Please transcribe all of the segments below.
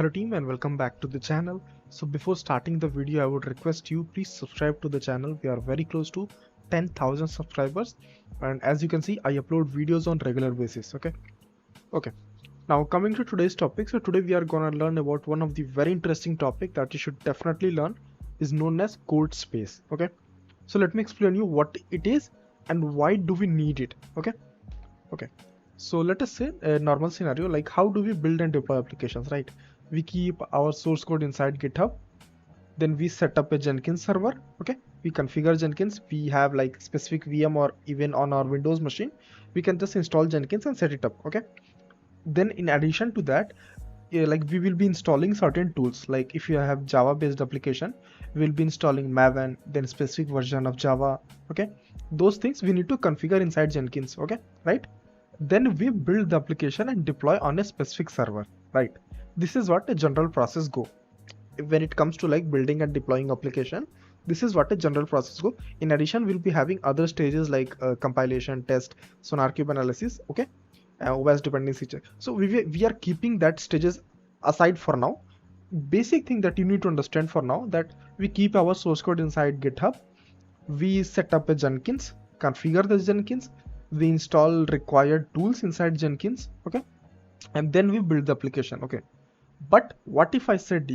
Hello team and welcome back to the channel. So before starting the video, I would request you please subscribe to the channel. We are very close to 10,000 subscribers, and as you can see, I upload videos on regular basis. Okay. Now coming to today's topic. So today we are gonna learn about one of the very interesting topic that you should definitely learn, is known as code space. Okay. So let me explain you what it is and why do we need it. Okay. So let us say a normal scenario, like how do we build and deploy applications, right? We keep our source code inside GitHub, then we set up a Jenkins server. Okay, we configure Jenkins. We have like specific VM, or even on our Windows machine we can just install Jenkins and set it up. Okay, then in addition to that, like we will be installing certain tools. Like if you have Java based application, we will be installing Maven, then specific version of Java. Okay, those things we need to configure inside Jenkins. Okay, right? Then we build the application and deploy on a specific server, right? This is what a general process go when it comes to like building and deploying application. This is what a general process go. In addition, we'll be having other stages like compilation, test, SonarQube analysis. Okay, OS dependency check. So we are keeping that stages aside for now. Basic thing that you need to understand for now, that we keep our source code inside GitHub, we set up a Jenkins, configure the Jenkins, we install required tools inside Jenkins. Okay, and then we build the application. Okay, but what if I said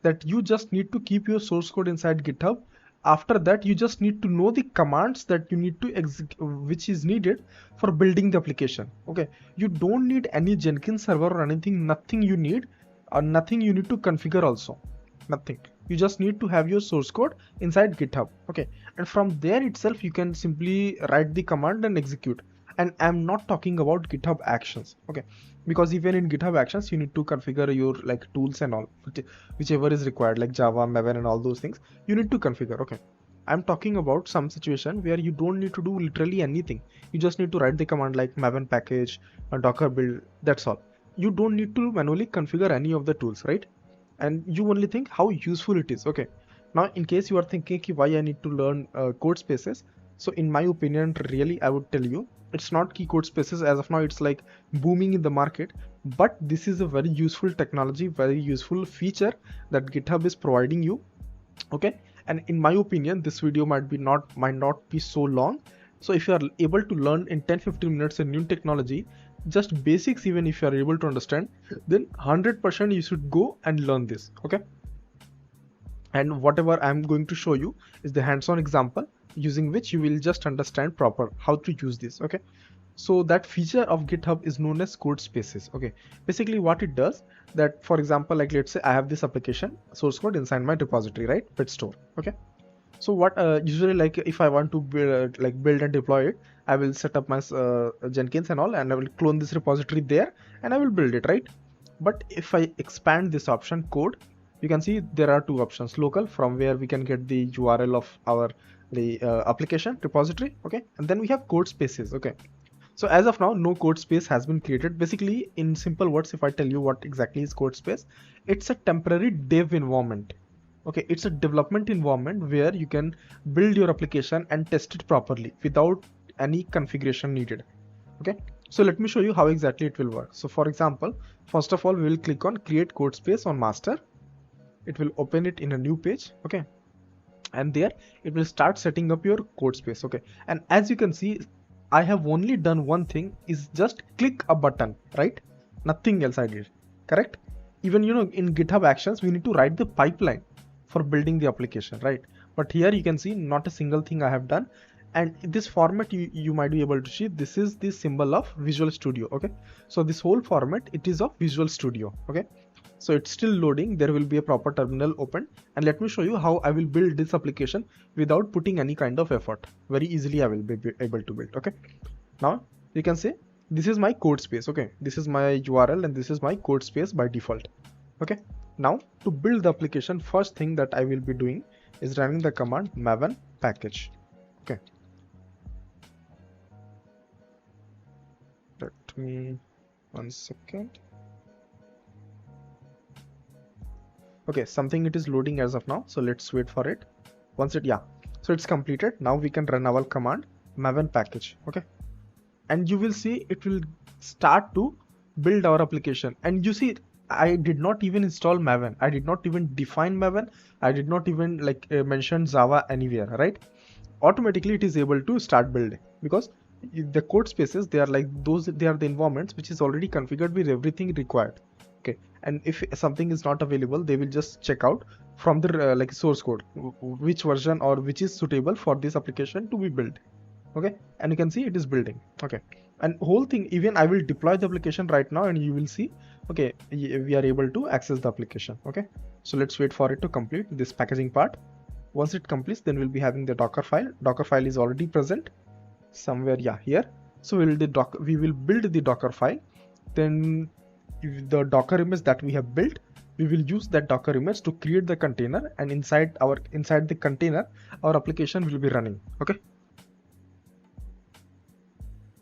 that you just need to keep your source code inside GitHub? After that, you just need to know the commands that you need to execute, which is needed for building the application. Okay, you don't need any Jenkins server or anything. Nothing you need, or nothing you need to configure also. Nothing. You just need to have your source code inside GitHub. Okay, and from there itself you can simply write the command and execute. And I'm not talking about GitHub Actions. Okay, because even in GitHub Actions you need to configure your like tools and all, whichever is required, like Java, Maven and all those things you need to configure. Okay, I'm talking about some situation where you don't need to do literally anything. You just need to write the command like Maven package, a Docker build, that's all. You don't need to manually configure any of the tools, right? And you only think how useful it is. Okay, now in case you are thinking why I need to learn code spaces, so in my opinion, really I would tell you, it's not key code spaces as of now. It's like booming in the market, but this is a very useful technology, very useful feature that GitHub is providing you. Okay, and in my opinion, this video might not be so long. So if you are able to learn in 10-15 minutes a new technology, just basics, even if you are able to understand, then 100% you should go and learn this. Okay, and whatever I'm going to show you is the hands-on example, using which you will just understand proper how to use this. Okay, so that feature of GitHub is known as code spaces. Okay, basically what it does, that for example, like let's say I have this application source code inside my repository, right, pet store. Okay, so what usually, like if I want to build and deploy it, I will set up my Jenkins and all, and I will clone this repository there and I will build it, right? But if I expand this option code, you can see there are two options: local, from where we can get the URL of our application repository. Okay, and then we have code spaces. Okay, so as of now, no code space has been created. Basically, in simple words, if I tell you what exactly is code space, it's a temporary dev environment. Okay, it's a development environment where you can build your application and test it properly without any configuration needed. Okay, so let me show you how exactly it will work. So for example, first of all, we will click on create code space on master. It will open it in a new page. Okay, and there it will start setting up your code space. Okay, and as you can see, I have only done one thing, is just click a button, right? Nothing else I did. Correct? Even in GitHub Actions we need to write the pipeline for building the application, right? But here you can see not a single thing I have done. And in this format, you might be able to see, this is the symbol of Visual Studio. Okay, so this whole format, it is of Visual Studio. Okay, so it's still loading. There will be a proper terminal open, and let me show you how I will build this application without putting any kind of effort. Very easily I will be able to build. Okay, now you can say this is my code space. Okay, this is my URL and this is my code space by default. Okay, now to build the application, first thing that I will be doing is running the command maven package. Okay, let me 1 second. Okay, something it is loading as of now, so let's wait for it. Once it, yeah, so it's completed. Now we can run our command maven package. Okay, and you will see it will start to build our application. And you see I did not even install Maven. I did not even define Maven. I did not even mention Java anywhere, right? Automatically it is able to start building, because the code spaces, they are like those, they are the environments which is already configured with everything required. Okay, and if something is not available, they will just check out from the source code which version or which is suitable for this application to be built. Okay, and you can see it is building. Okay, and whole thing, even I will deploy the application right now and you will see, okay, we are able to access the application. Okay, so let's wait for it to complete this packaging part. Once it completes, then we'll be having the Docker file. Docker file is already present somewhere, yeah, here. So we will build the Docker file. Then the Docker image that we have built, we will use that Docker image to create the container, and inside the container, our application will be running. Okay.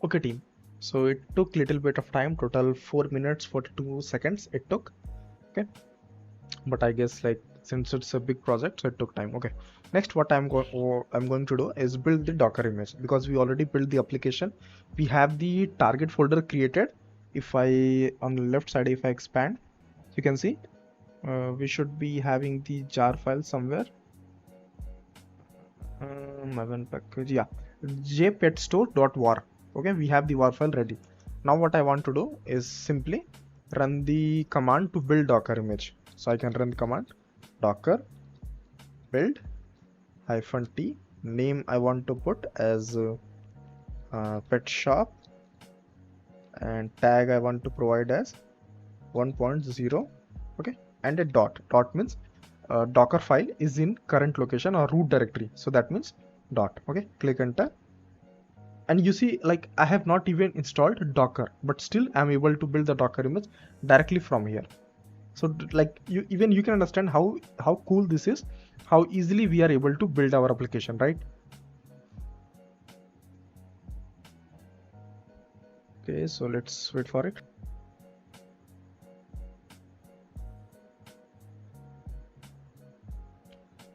Okay, team. So it took little bit of time, total 4 minutes 42 seconds it took. Okay, but I guess since it's a big project, so it took time. Okay, next what I'm going to do is build the Docker image, because we already built the application. We have the target folder created. If I on the left side, if I expand, you can see we should be having the jar file somewhere. Maven package, yeah, jpetstore.war. Okay, we have the war file ready. Now what I want to do is simply run the command to build Docker image. So I can run the command docker build -t. Name I want to put as pet shop, and tag I want to provide as 1.0. Okay, and a dot means Docker file is in current location or root directory, so that means dot. Okay, click enter, and you see, I have not even installed Docker, but still I'm able to build the Docker image directly from here. So you can understand how cool this is, how easily we are able to build our application, right? Okay, so let's wait for it.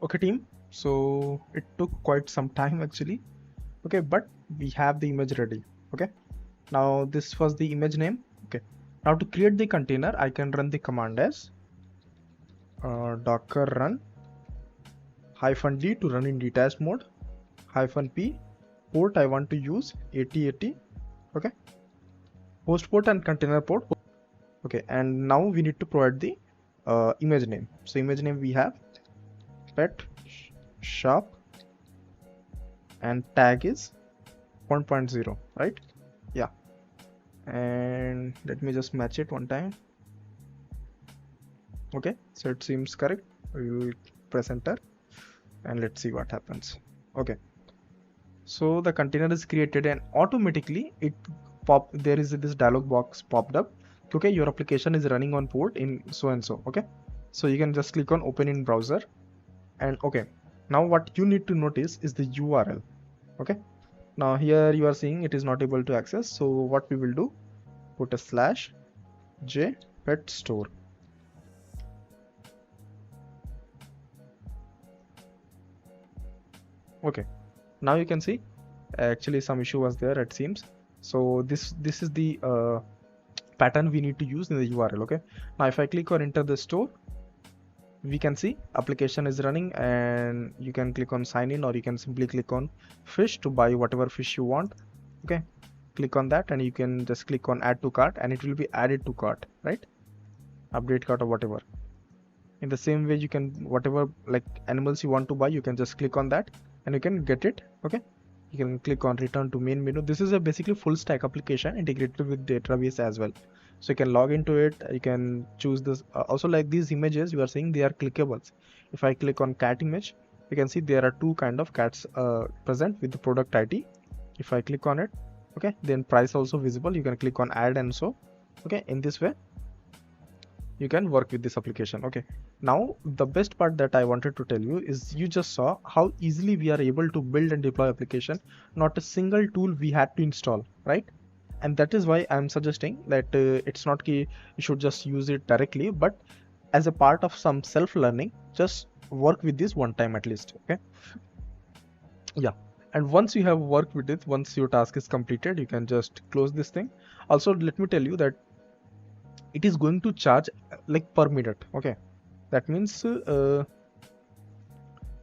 Okay, team, so it took quite some time actually. Okay, but we have the image ready. Okay, now this was the image name. Okay, now to create the container, I can run the command as docker run -d to run in detached mode, -p, port I want to use 8080. Okay, host port and container port. Okay, and now we need to provide the image name. So image name we have pet shop, and tag is 1.0, right? Yeah, and let me just match it one time. Okay, so it seems correct. We will press enter and let's see what happens. Okay, so the container is created, and automatically there is this dialog box popped up. Okay, your application is running on port in so and so. Okay, so you can just click on open in browser, and okay, now what you need to notice is the URL. Okay, now here you are seeing it is not able to access, so what we will do, put a /jpetstore. Okay, now you can see actually some issue was there, it seems. So this is the pattern we need to use in the URL. Okay, now if I click on enter the store, we can see application is running, and you can click on sign in, or you can simply click on fish to buy whatever fish you want. Okay, click on that, and you can just click on add to cart, and it will be added to cart, right? Update cart or whatever. In the same way, you can whatever animals you want to buy, you can just click on that and you can get it. Okay, you can click on return to main menu. This is a basically full stack application integrated with database as well, so you can log into it. You can choose this. Also, these images you are seeing, they are clickables. If I click on cat image, you can see there are two kind of cats present with the product ID. If I click on it, okay, then price also visible. You can click on add, and so okay, in this way you can work with this application. Okay, now the best part that I wanted to tell you is, you just saw how easily we are able to build and deploy application. Not a single tool we had to install, right? And that is why I'm suggesting that it's not key you should just use it directly, but as a part of some self-learning, just work with this one time at least. Okay, yeah, and once you have worked with it, once your task is completed, you can just close this thing. Also, let me tell you that it is going to charge like per minute. Okay, that means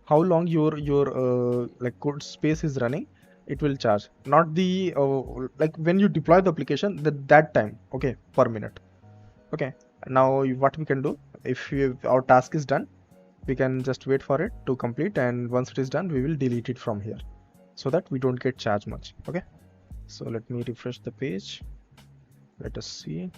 how long your like code space is running, it will charge, not the like when you deploy the application, that time. Okay, per minute. Okay, now what we can do, if our task is done, we can just wait for it to complete, and once it is done, we will delete it from here so that we don't get charged much. Okay, so let me refresh the page. Let us see.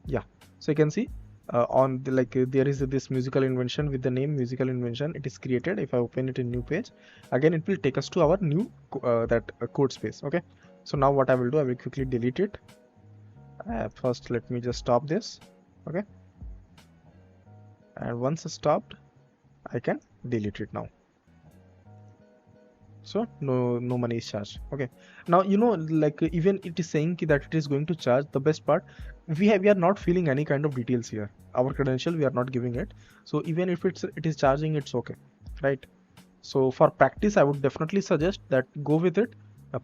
Yeah, so you can see on the there is this musical invention with the name musical invention. It is created. If I open it in new page, again it will take us to our new code space. Okay, so now what I will do, I will quickly delete it. First let me just stop this. Okay, and once stopped, I can delete it now. So no money is charged. Okay, now like even it is saying that it is going to charge. The best part, we are not filling any kind of details here. Our credential we are not giving it, so even if it is charging, it's okay, right? So for practice, I would definitely suggest that go with it,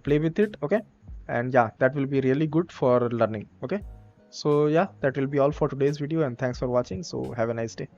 play with it. Okay, and yeah, that will be really good for learning. Okay, so yeah, that will be all for today's video, and thanks for watching. So have a nice day.